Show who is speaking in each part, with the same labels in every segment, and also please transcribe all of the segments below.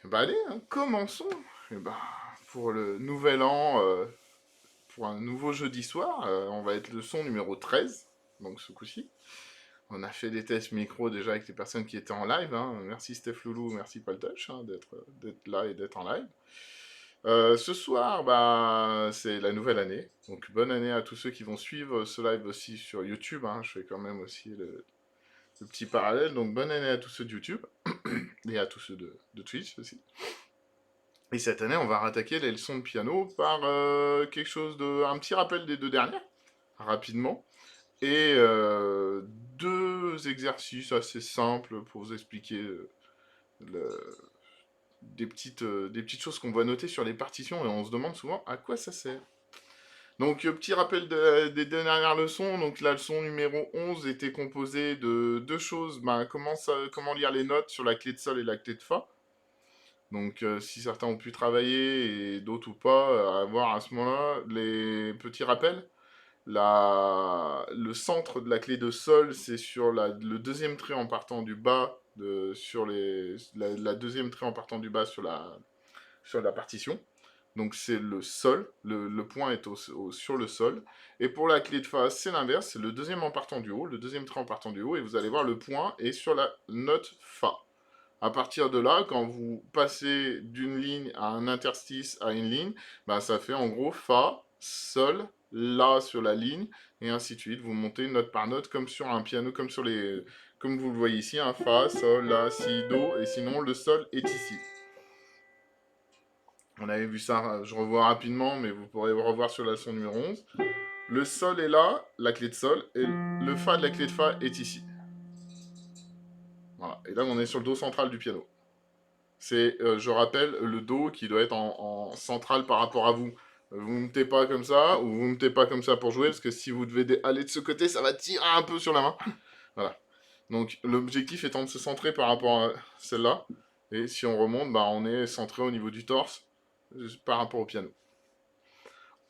Speaker 1: Bah allez, hein, commençons. Eh ben, pour le nouvel an, pour un nouveau jeudi soir, on va être le son numéro 13, donc ce coup-ci. On a fait des tests micro déjà avec les personnes qui étaient en live, hein. Merci Steph Loulou, merci Paltouch, hein, d'être là et d'être en live. Ce soir, bah, c'est la nouvelle année, donc bonne année à tous ceux qui vont suivre ce live aussi sur YouTube, hein. Je fais quand même aussi le petit parallèle, donc bonne année à tous ceux de YouTube, et à tous ceux de Twitch aussi. Et cette année, on va rattaquer les leçons de piano par quelque chose de... un petit rappel des deux dernières, rapidement. Et deux exercices assez simples pour vous expliquer le- des petites choses qu'on va noter sur les partitions et on se demande souvent à quoi ça sert. Donc, petit rappel des deux dernières leçons. Donc, la leçon numéro 11 était composée de deux choses. Ben, comment lire les notes sur la clé de sol et la clé de fa. Donc, si certains ont pu travailler et d'autres ou pas, à voir à ce moment-là, les petits rappels. Le centre de la clé de sol, c'est sur le deuxième trait en partant du bas, la deuxième trait en partant du bas sur la partition. Donc c'est le sol, le point est sur le sol. Et pour la clé de fa, c'est l'inverse, c'est le deuxième en partant du haut, le deuxième trait en partant du haut, et vous allez voir le point est sur la note fa. À partir de là, quand vous passez d'une ligne à un interstice à une ligne, bah, ça fait en gros Fa, Sol, La sur la ligne, et ainsi de suite. Vous montez note par note comme sur un piano, comme vous le voyez ici, un Fa, Sol, La, Si, Do, et sinon le Sol est ici. On avait vu ça, je revois rapidement, mais vous pourrez revoir sur la leçon numéro 11. Le Sol est là, la clé de Sol, et le Fa de la clé de Fa est ici. Voilà. Et là, on est sur le Do central du piano. C'est, je rappelle, le Do qui doit être en centrale par rapport à vous. Vous ne mettez pas comme ça, ou vous ne mettez pas comme ça pour jouer, parce que si vous devez aller de ce côté, ça va tirer un peu sur la main. Voilà. Donc l'objectif étant de se centrer par rapport à celle-là. Et si on remonte, bah, on est centré au niveau du torse par rapport au piano.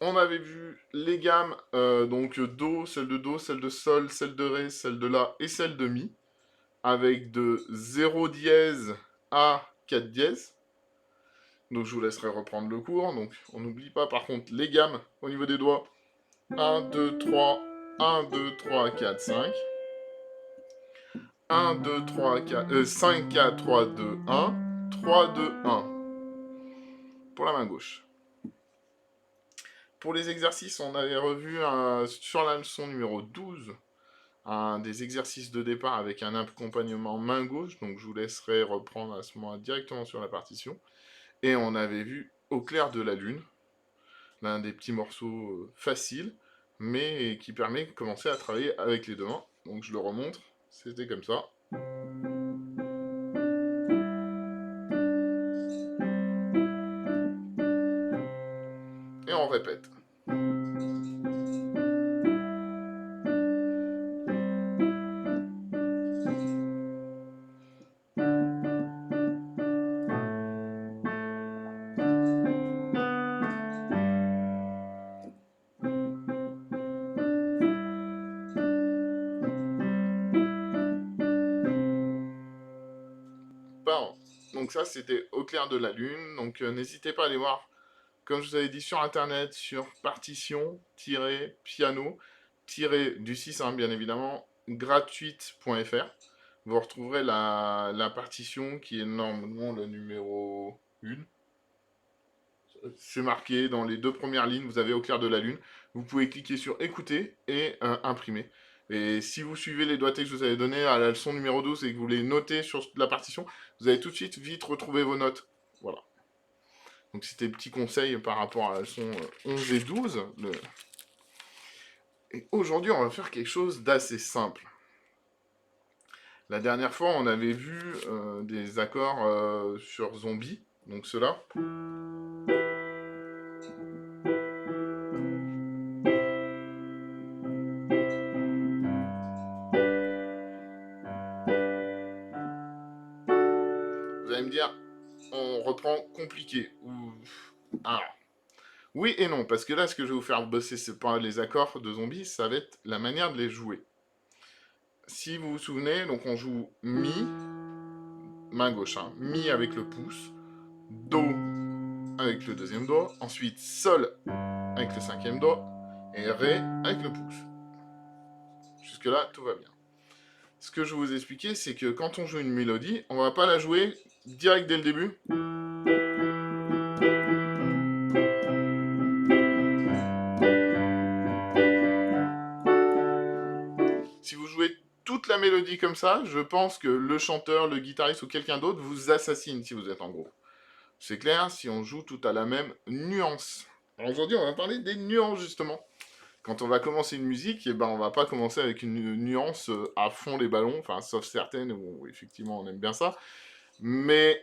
Speaker 1: On avait vu les gammes, donc Do, celle de Sol, celle de Ré, celle de La et celle de Mi, avec de 0 dièse à 4 dièse. Donc je vous laisserai reprendre le cours. Donc on n'oublie pas par contre les gammes au niveau des doigts. 1, 2, 3, 1, 2, 3, 4, 5. 1, 2, 3, 4, 5, 4, 3, 2, 1. 3, 2, 1. Pour la main gauche. Pour les exercices, on avait revu sur la leçon numéro 12 des exercices de départ avec un accompagnement main gauche. Donc je vous laisserai reprendre à ce moment directement sur la partition. Et on avait vu Au clair de la lune, l'un des petits morceaux faciles, mais qui permet de commencer à travailler avec les deux mains. Donc je le remontre, c'était comme ça. Et on répète. Bon. Donc ça, c'était Au clair de la lune. Donc n'hésitez pas à aller voir, comme je vous avais dit, sur internet, sur partition-piano-du 6, hein, bien évidemment, gratuite.fr. Vous retrouverez la partition qui est normalement le numéro 1. C'est marqué dans les deux premières lignes, vous avez Au clair de la lune. Vous pouvez cliquer sur écouter et imprimer. Et si vous suivez les doigtés que je vous avais donnés à la leçon numéro 12 et que vous les notez sur la partition, vous allez tout de suite vite retrouver vos notes. Voilà. Donc c'était petit conseil par rapport à la leçon 11 et 12. Et aujourd'hui, on va faire quelque chose d'assez simple. La dernière fois, on avait vu des accords sur zombie, donc cela. Vous allez me dire, on reprend compliqué. Alors, oui et non, parce que là, ce que je vais vous faire bosser, c'est pas les accords de zombies, ça va être la manière de les jouer. Si vous vous souvenez, donc on joue Mi, main gauche, hein, Mi avec le pouce, Do avec le deuxième doigt, ensuite Sol avec le cinquième doigt, et Ré avec le pouce. Jusque-là, tout va bien. Ce que je vais vous expliquer, c'est que quand on joue une mélodie, on va pas la jouer direct dès le début. Si vous jouez toute la mélodie comme ça, je pense que le chanteur, le guitariste ou quelqu'un d'autre vous assassine si vous êtes en groupe. C'est clair, si on joue tout à la même nuance. Alors aujourd'hui, on va parler des nuances, justement. Quand on va commencer une musique, eh ben, on va pas commencer avec une nuance à fond les ballons, enfin, sauf certaines où effectivement on aime bien ça. Mais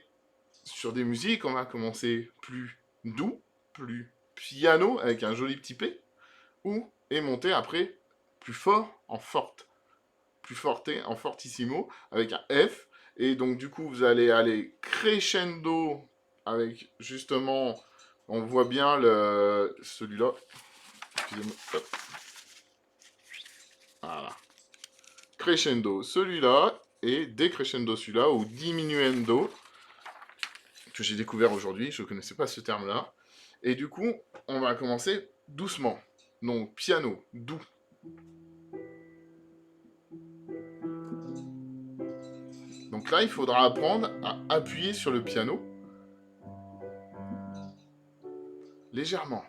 Speaker 1: sur des musiques, on va commencer plus doux, plus piano, avec un joli petit P, et monter après plus fort en forte, plus forte en fortissimo, avec un F, et donc du coup vous allez aller crescendo, avec justement, on voit bien celui-là, excusez-moi, voilà, crescendo celui-là, et décrescendo celui-là, ou diminuendo, que j'ai découvert aujourd'hui, je ne connaissais pas ce terme-là. Et du coup, on va commencer doucement. Donc, piano, doux. Donc là, il faudra apprendre à appuyer sur le piano légèrement.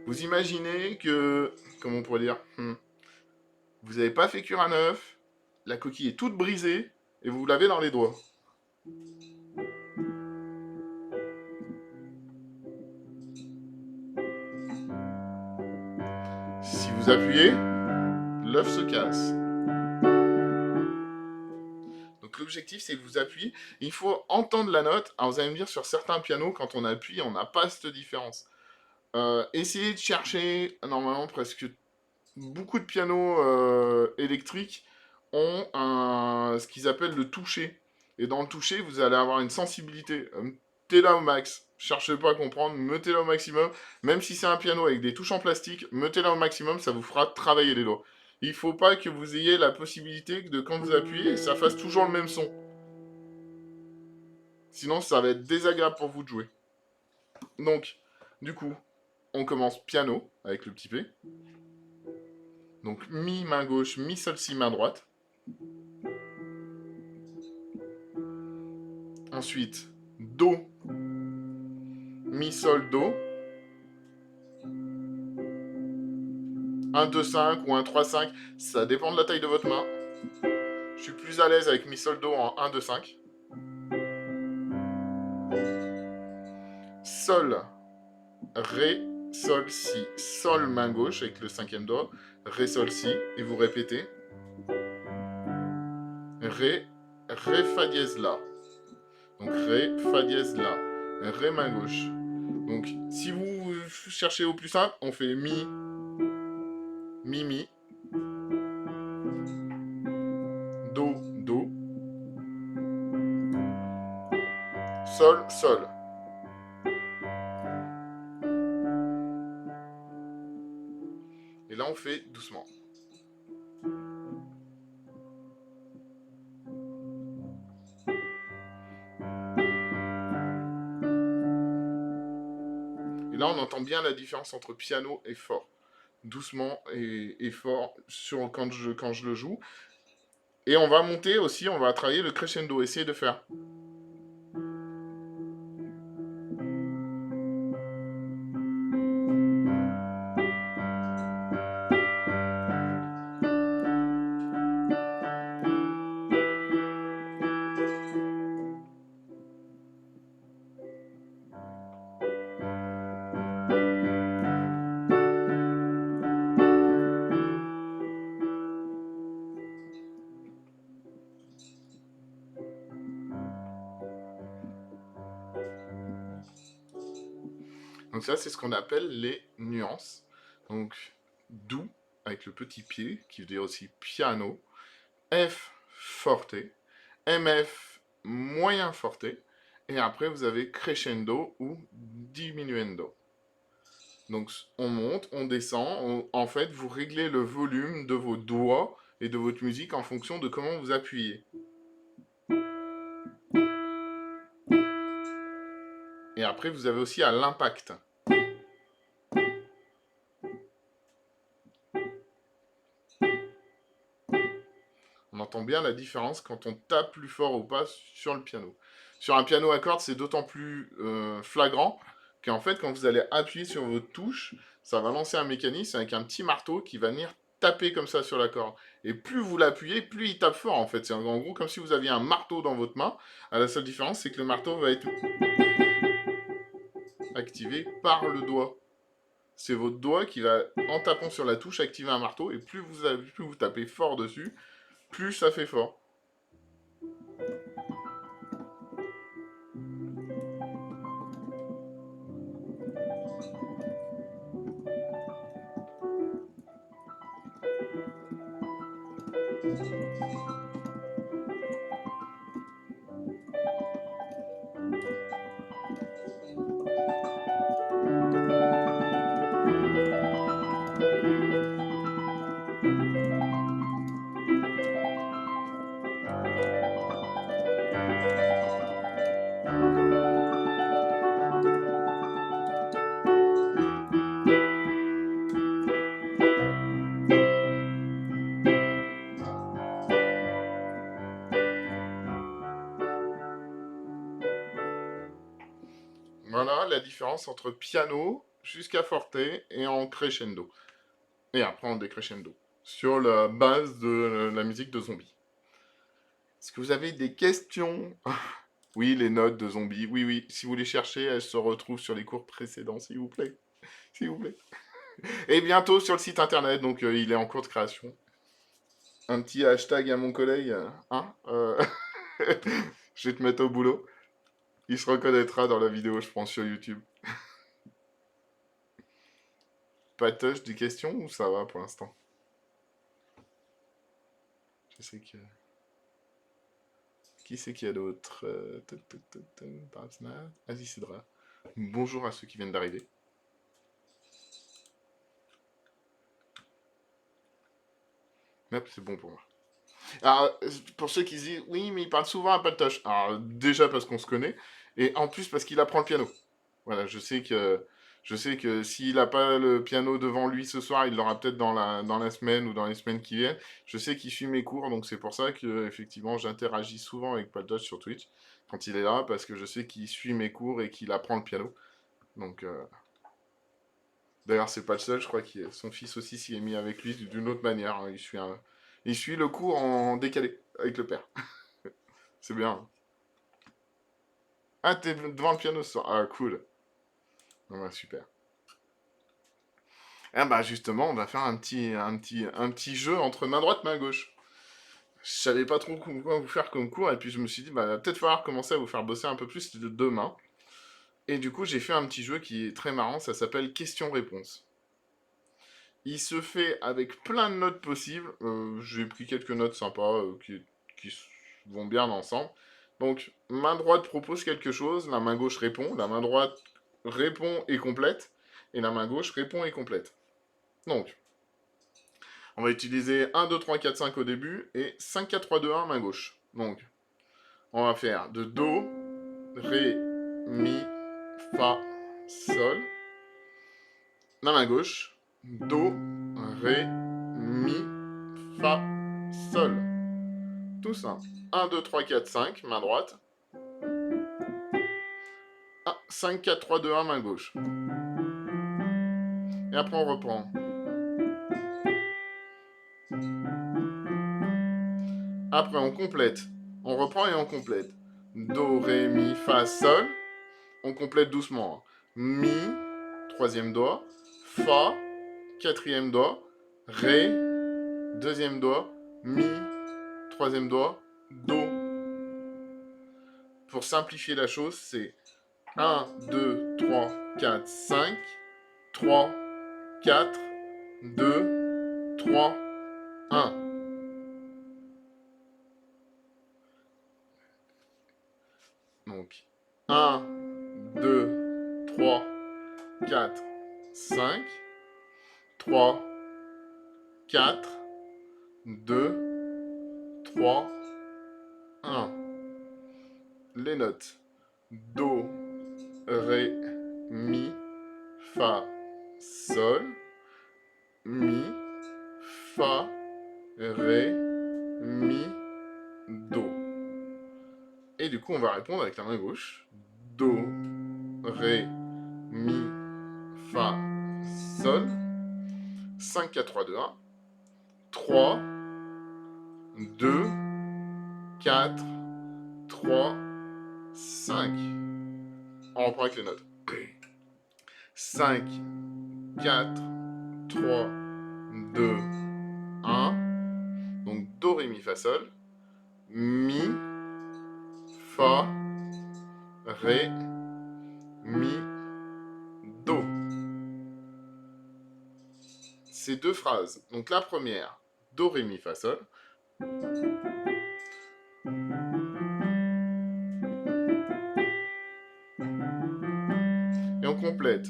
Speaker 1: Vous imaginez que, comment on pourrait dire, vous n'avez pas fait cuire un œuf, la coquille est toute brisée, et vous l'avez dans les doigts. Si vous appuyez, l'œuf se casse. Donc l'objectif, c'est que vous appuyez. Il faut entendre la note. Alors vous allez me dire, sur certains pianos, quand on appuie, on n'a pas cette différence. Essayez de chercher, normalement, presque beaucoup de pianos électriques ont ce qu'ils appellent le toucher. Et dans le toucher, vous allez avoir une sensibilité. Mettez-la au max. Cherchez pas à comprendre, mettez-la au maximum. Même si c'est un piano avec des touches en plastique, mettez-la au maximum, ça vous fera travailler les doigts. Il ne faut pas que vous ayez la possibilité de, quand vous appuyez, ça fasse toujours le même son. Sinon, ça va être désagréable pour vous de jouer. Donc, du coup, on commence piano avec le petit P. Donc, mi, main gauche, mi, sol, si, main droite. Ensuite, do, mi, sol, do. 1, 2, 5 ou 1, 3, 5. Ça dépend de la taille de votre main. Je suis plus à l'aise avec mi, sol, do en 1, 2, 5. Sol, ré, sol, si. Sol, main gauche avec le cinquième doigt. Ré, sol, si. Et vous répétez. Ré, ré, fa dièse, la. Donc ré, fa dièse, la. Ré, main gauche. Donc si vous cherchez au plus simple, on fait mi, mi, mi. Do, do. Sol, sol. Et là on fait doucement. Et là on entend bien la différence entre piano et fort. Doucement et fort quand je le joue. Et on va monter aussi, on va travailler le crescendo, essayer de faire. Donc ça, c'est ce qu'on appelle les nuances. Donc, doux, avec le petit pied, qui veut dire aussi piano. F, forte. MF, moyen forte. Et après, vous avez crescendo ou diminuendo. Donc, on monte, on descend. En fait, vous réglez le volume de vos doigts et de votre musique en fonction de comment vous appuyez. Et après, vous avez aussi à l'impact. On entend bien la différence quand on tape plus fort ou pas sur le piano. Sur un piano à cordes, c'est d'autant plus flagrant qu'en fait, quand vous allez appuyer sur votre touche, ça va lancer un mécanisme avec un petit marteau qui va venir taper comme ça sur la corde. Et plus vous l'appuyez, plus il tape fort en fait. C'est en gros comme si vous aviez un marteau dans votre main. La seule différence, c'est que le marteau va être activé par le doigt. C'est votre doigt qui va, en tapant sur la touche, activer un marteau. Et plus vous tapez fort dessus, plus ça fait fort. Voilà la différence entre piano jusqu'à forte et en crescendo. Et après en décrescendo. Sur la base de la musique de Zombie. Est-ce que vous avez des questions? Oui, les notes de Zombie. Oui, oui. Si vous les cherchez, elles se retrouvent sur les cours précédents, s'il vous plaît. S'il vous plaît. Et bientôt sur le site internet, donc il est en cours de création. Un petit hashtag à mon collègue, hein je vais te mettre au boulot. Il se reconnaîtra dans la vidéo, je pense, sur YouTube. Pas de touch, des questions ou ça va pour l'instant? Je sais que... Qui c'est qu'il y a d'autre? Vas-y, Cédra. Bonjour à ceux qui viennent d'arriver. Hop, c'est bon pour moi. Alors, pour ceux qui se disent, oui, mais il parle souvent à Patoche. Alors, déjà parce qu'on se connaît, et en plus parce qu'il apprend le piano. Voilà, je sais que s'il n'a pas le piano devant lui ce soir, il l'aura peut-être dans la semaine ou dans les semaines qui viennent. Je sais qu'il suit mes cours, donc c'est pour ça que effectivement j'interagis souvent avec Patoche sur Twitch quand il est là, parce que je sais qu'il suit mes cours et qu'il apprend le piano. Donc, d'ailleurs, c'est pas le seul, je crois que son fils aussi s'y est mis avec lui d'une autre manière, hein. Il suit le cours en décalé avec le père. C'est bien. Ah, t'es devant le piano ce soir. Ah, cool. Ah, bah, super. Ah bah justement, on va faire un petit jeu entre main droite, main gauche. Je savais pas trop quoi vous faire comme cours, et puis je me suis dit, bah, peut-être falloir commencer à vous faire bosser un peu plus de deux mains. Et du coup, j'ai fait un petit jeu qui est très marrant, ça s'appelle question-réponse. Il se fait avec plein de notes possibles. J'ai pris quelques notes sympas qui vont bien ensemble. Donc, main droite propose quelque chose, la main gauche répond, la main droite répond et complète, et la main gauche répond et complète. Donc, on va utiliser 1, 2, 3, 4, 5 au début, et 5, 4, 3, 2, 1, main gauche. Donc, on va faire de Do, Ré, Mi, Fa, Sol. La main gauche, Do, Ré, Mi, Fa, Sol. Tout ça. 1, 2, 3, 4, 5, main droite. 5, 4, 3, 2, 1, main gauche. Et après, on reprend. Après, on complète. On reprend et on complète. Do, Ré, Mi, Fa, Sol. On complète doucement. Mi, troisième doigt. Fa, quatrième doigt. Ré, deuxième doigt. Mi, troisième doigt. Do. Pour simplifier la chose, c'est 1, 2, 3, 4, 5. 3, 4, 2, 3, 1. Donc, 1, 2, 3, 4, 5, 3, 4, 2, 3, 1. Les notes. Do, ré, mi, fa, sol, mi, fa, ré, mi, do. Et du coup, on va répondre avec la main gauche. Do, ré, mi, fa, sol. 5, 4, 3, 2, 1. 3, 2, 4, 3, 5. On reprend avec les notes. 5, 4, 3, 2, 1. Donc do, ré, mi, fa, sol. Mi, fa, ré, mi, do. Ces deux phrases. Donc la première, do, ré, mi, fa, sol. Et on complète.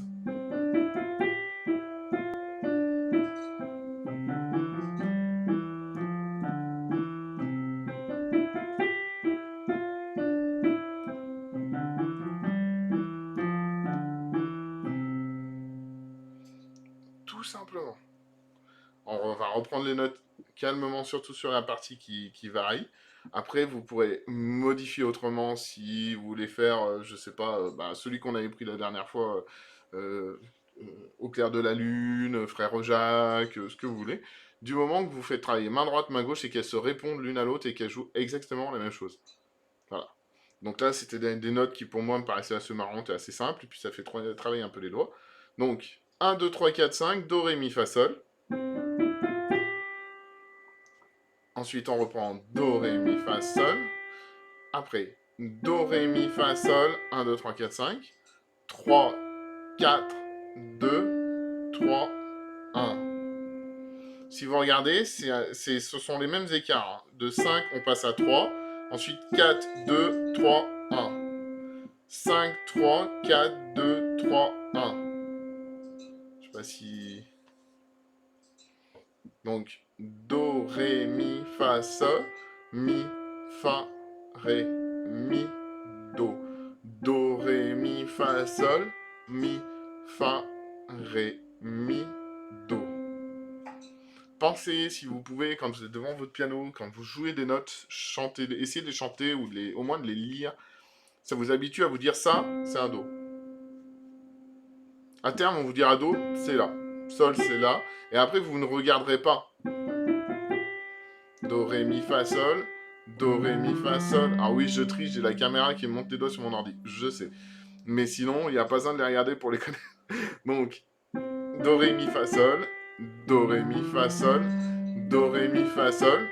Speaker 1: Tout simplement. On va reprendre les notes calmement, surtout sur la partie qui varie. Après, vous pourrez modifier autrement si vous voulez faire, je sais pas, celui qu'on avait pris la dernière fois, euh, au clair de la lune, frère Jacques, ce que vous voulez. Du moment que vous faites travailler main droite, main gauche et qu'elles se répondent l'une à l'autre et qu'elles jouent exactement la même chose. Voilà. Donc là, c'était des notes qui pour moi me paraissaient assez marrantes et assez simples, et puis ça fait travailler un peu les doigts. Donc, 1, 2, 3, 4, 5, do, ré, mi, fa, sol. Ensuite, on reprend do, ré, mi, fa, sol. Après, do, ré, mi, fa, sol. 1, 2, 3, 4, 5. 3, 4, 2, 3, 1. Si vous regardez, ce sont les mêmes écarts. De 5, on passe à 3. Ensuite, 4, 2, 3, 1. 5, 3, 4, 2, 3, 1. Je sais pas si... Donc, do, ré, mi, fa, sol. Mi, fa, ré, mi, do. Do, ré, mi, fa, sol. Mi, fa, ré, mi, do. Pensez, si vous pouvez, quand vous êtes devant votre piano, quand vous jouez des notes, chantez, essayez de les chanter ou au moins de les lire. Ça vous habitue à vous dire ça, c'est un do. À terme, on vous dira do, c'est là. Sol, c'est là. Et après, vous ne regarderez pas. Do, ré, mi, fa, sol. Do, ré, mi, fa, sol. Ah oui, je triche, j'ai la caméra qui monte les doigts sur mon ordi. Je sais. Mais sinon, il n'y a pas besoin de les regarder pour les connaître. Donc, do, ré, mi, fa, sol. Do, ré, mi, fa, sol. Do, ré, mi, fa, sol.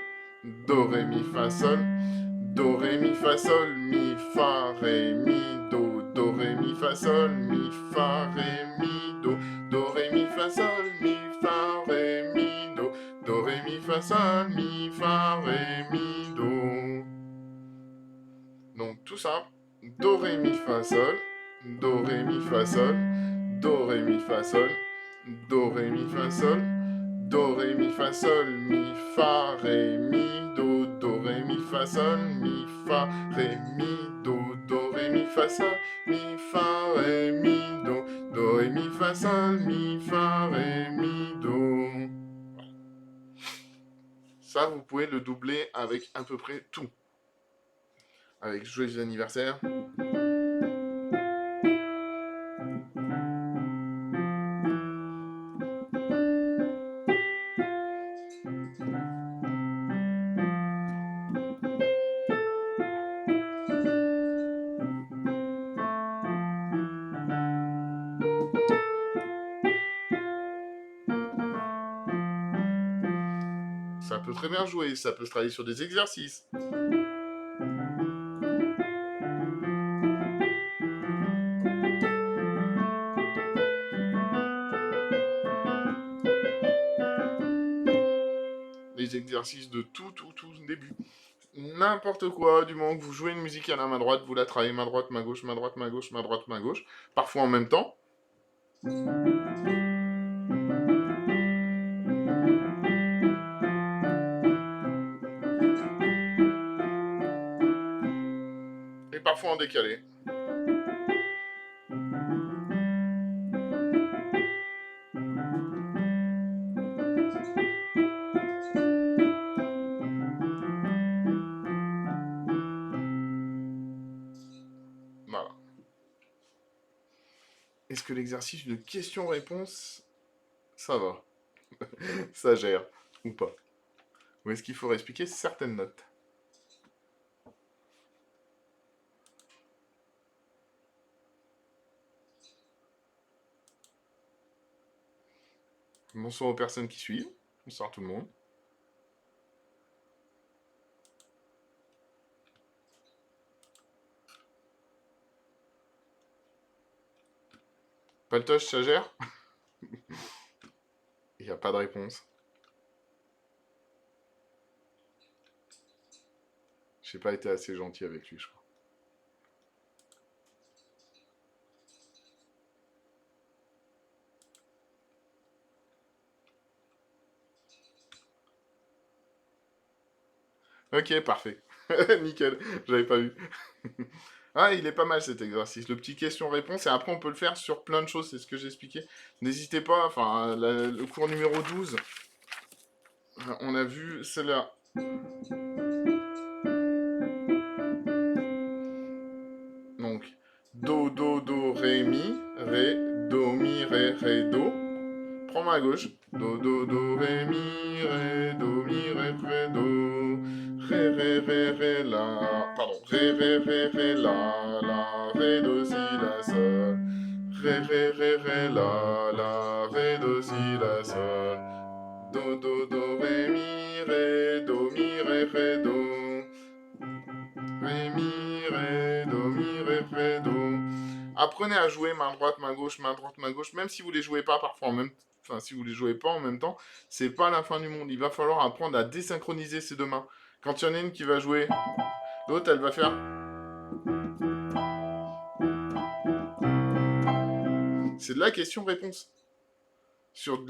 Speaker 1: Do, ré, mi, fa, sol. Do, ré, mi, fa, sol. Mi, fa, ré, mi, do. Do, ré, mi, fa, sol. Mi, fa, ré, mi, do. Do, ré, mi, fa, sol. Mi, fa, ré, mi, do. Do, ré, mi, fa, sol. Mi, fa, ré, mi, do. Donc tout simple. Do, ré, mi, fa, sol. Do, ré, mi, fa, sol. Do, ré, mi, fa, sol. Do, ré, mi, fa, sol. Do, ré, mi, fa, sol. Mi, fa, ré, mi, do. Do, ré, mi, fa, sol. Mi, fa, ré, mi, do. Do, ré, mi, fa, sol. Mi, fa, ré, mi, do. Do, ré, mi, fa, sol. Mi, fa, ré, mi, do. Ça, vous pouvez le doubler avec à peu près tout. Avec joyeux anniversaire. Ça peut très bien jouer, ça peut se travailler sur des exercices. Les exercices de tout début. N'importe quoi, du moment que vous jouez une musique à la main droite, vous la travaillez main droite, main gauche, main droite, main gauche, main droite, main gauche, parfois en même temps. Et parfois en décalé. Est-ce que l'exercice de question-réponse, ça va? Ça gère, ou pas? Ou est-ce qu'il faut expliquer certaines notes? Bonsoir aux personnes qui suivent. Bonsoir tout le monde. Paltoche, ça gère? Il n'y a pas de réponse. J'ai pas été assez gentil avec lui, je crois. Ok, parfait. Nickel, j'avais pas vu. Ah, il est pas mal cet exercice. Le petit question-réponse, et après on peut le faire sur plein de choses, c'est ce que j'ai expliqué. N'hésitez pas, enfin, le cours numéro 12, on a vu celle-là. Donc, do, ré, mi, ré, do. Prends ma gauche. Do, ré, do. Ré, la. Pardon. Ré, la, ré, do, si, la, sol. Ré, la, ré, do, si, la, sol. Do, ré, do. Ré, do. Apprenez à jouer main droite, main gauche, main droite, main gauche, même si vous les jouez pas parfois en même enfin si vous les jouez pas en même temps, c'est pas la fin du monde. Il va falloir apprendre à désynchroniser ces deux mains. Quand il y en a une qui va jouer, l'autre elle va faire. C'est de la question-réponse. Sur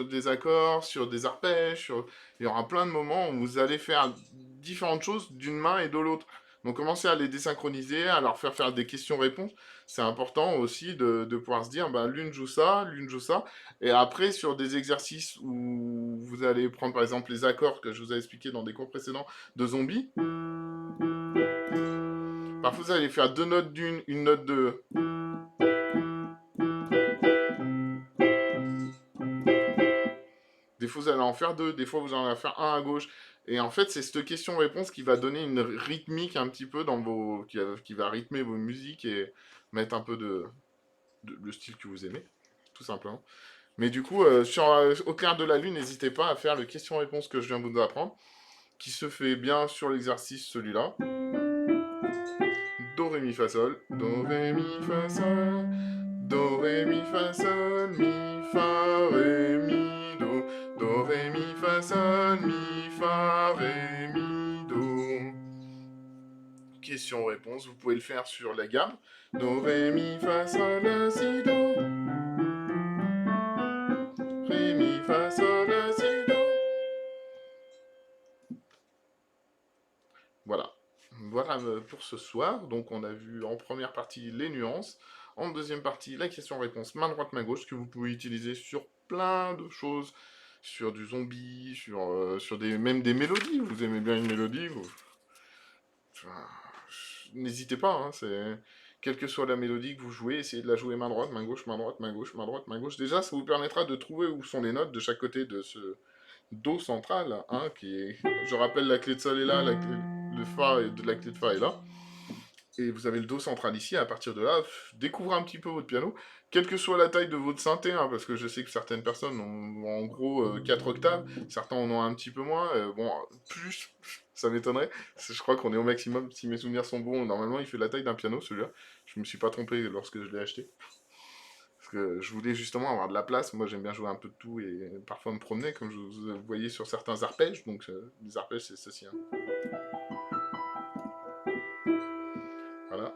Speaker 1: des accords, sur des arpèges, il y aura plein de moments où vous allez faire différentes choses d'une main et de l'autre. Donc commencez à les désynchroniser, à leur faire des questions-réponses. C'est important aussi de pouvoir se dire, ben, l'une joue ça, l'une joue ça. Et après, sur des exercices où vous allez prendre par exemple les accords que je vous ai expliqué dans des cours précédents de zombies, parfois vous allez faire deux notes d'une, une note de. Des fois, vous allez en faire deux, des fois, vous en allez en faire un à gauche. Et en fait, c'est cette question-réponse qui va donner une rythmique un petit peu dans vos. Qui va rythmer vos musiques et mettre un peu le style que vous aimez, tout simplement. Mais du coup, au clair de la lune, n'hésitez pas à faire le question-réponse que je viens de vous apprendre, qui se fait bien sur l'exercice celui-là. Do, ré, mi, fa, sol. Do, ré, mi, fa, sol. Do, ré, mi, fa, sol. Mi, fa, ré, mi, do. Do, ré, mi, fa, sol. Mi, fa, ré, mi, do. Question-réponse, vous pouvez le faire sur la gamme. Do, ré, mi, fa, sol, la, si, do. Ré, mi, fa, sol, la, si, do. Voilà. Voilà pour ce soir. Donc on a vu en première partie les nuances. En deuxième partie, la question-réponse main droite, main gauche, que vous pouvez utiliser sur plein de choses. Sur du zombie, sur même des mélodies. Vous aimez bien une mélodie, enfin, n'hésitez pas. Hein, quelle que soit la mélodie que vous jouez, essayez de la jouer main droite, main gauche, main droite, main gauche, main droite, main gauche. Déjà, ça vous permettra de trouver où sont les notes de chaque côté de ce do central, hein, qui est, je rappelle, la clé de sol est là, le fa de la clé de fa est là, et vous avez le do central ici. À partir de là, découvrez un petit peu votre piano, quelle que soit la taille de votre synthé, hein, parce que je sais que certaines personnes ont en gros 4 octaves, certains en ont un petit peu moins, bon, plus, ça m'étonnerait, je crois qu'on est au maximum, si mes souvenirs sont bons, normalement il fait la taille d'un piano celui-là, je me suis pas trompé lorsque je l'ai acheté. Parce que je voulais justement avoir de la place. Moi, j'aime bien jouer un peu de tout et parfois me promener, comme vous voyez sur certains arpèges. Donc, les arpèges, c'est ceci. Hein. Voilà.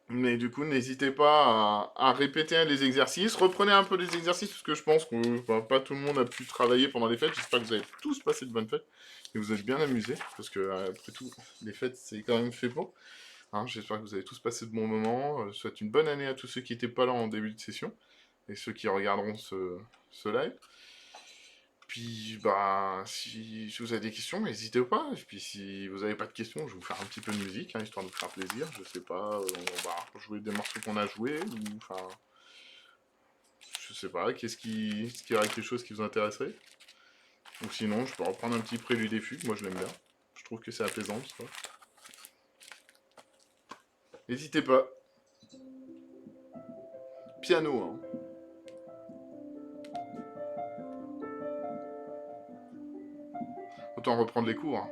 Speaker 1: Mais du coup, n'hésitez pas à répéter les exercices. Reprenez un peu les exercices, parce que je pense que pas tout le monde a pu travailler pendant les fêtes. J'espère que vous avez tous passé de bonnes fêtes et vous êtes bien amusés, parce que après tout, les fêtes, c'est quand même fait pour. Hein, j'espère que vous avez tous passé de bons moments. Je souhaite une bonne année à tous ceux qui n'étaient pas là en début de session et ceux qui regarderont ce live. Puis, bah, si vous avez des questions, n'hésitez pas. Et puis, si vous n'avez pas de questions, je vais vous faire un petit peu de musique, hein, histoire de vous faire plaisir. Je sais pas, on va jouer des morceaux qu'on a joués, ou, enfin, je sais pas, est-ce qu'il y aurait quelque chose qui vous intéresserait? Ou sinon, je peux reprendre un petit prélude des fugues, moi je l'aime bien. Je trouve que c'est apaisant, ça. N'hésitez pas. Piano, hein. Autant reprendre les cours, hein.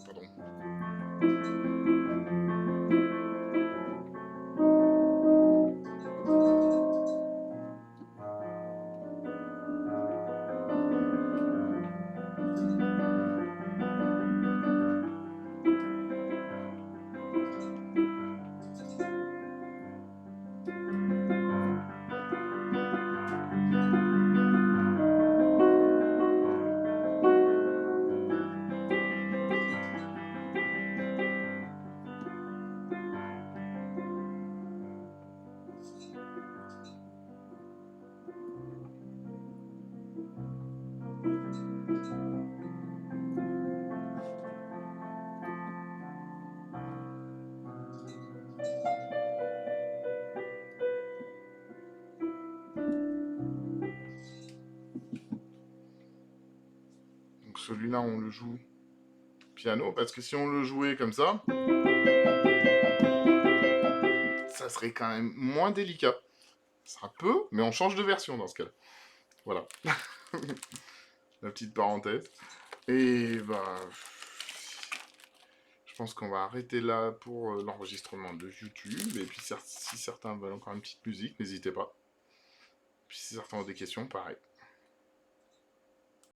Speaker 1: Pardon. Donc celui-là, on le joue piano, parce que si on le jouait comme ça serait quand même moins délicat. Ça sera peu, mais on change de version dans ce cas-là. Voilà. La petite parenthèse. Et bah... je pense qu'on va arrêter là pour l'enregistrement de YouTube. Et puis si certains veulent encore une petite musique, n'hésitez pas. Puis si certains ont des questions, pareil.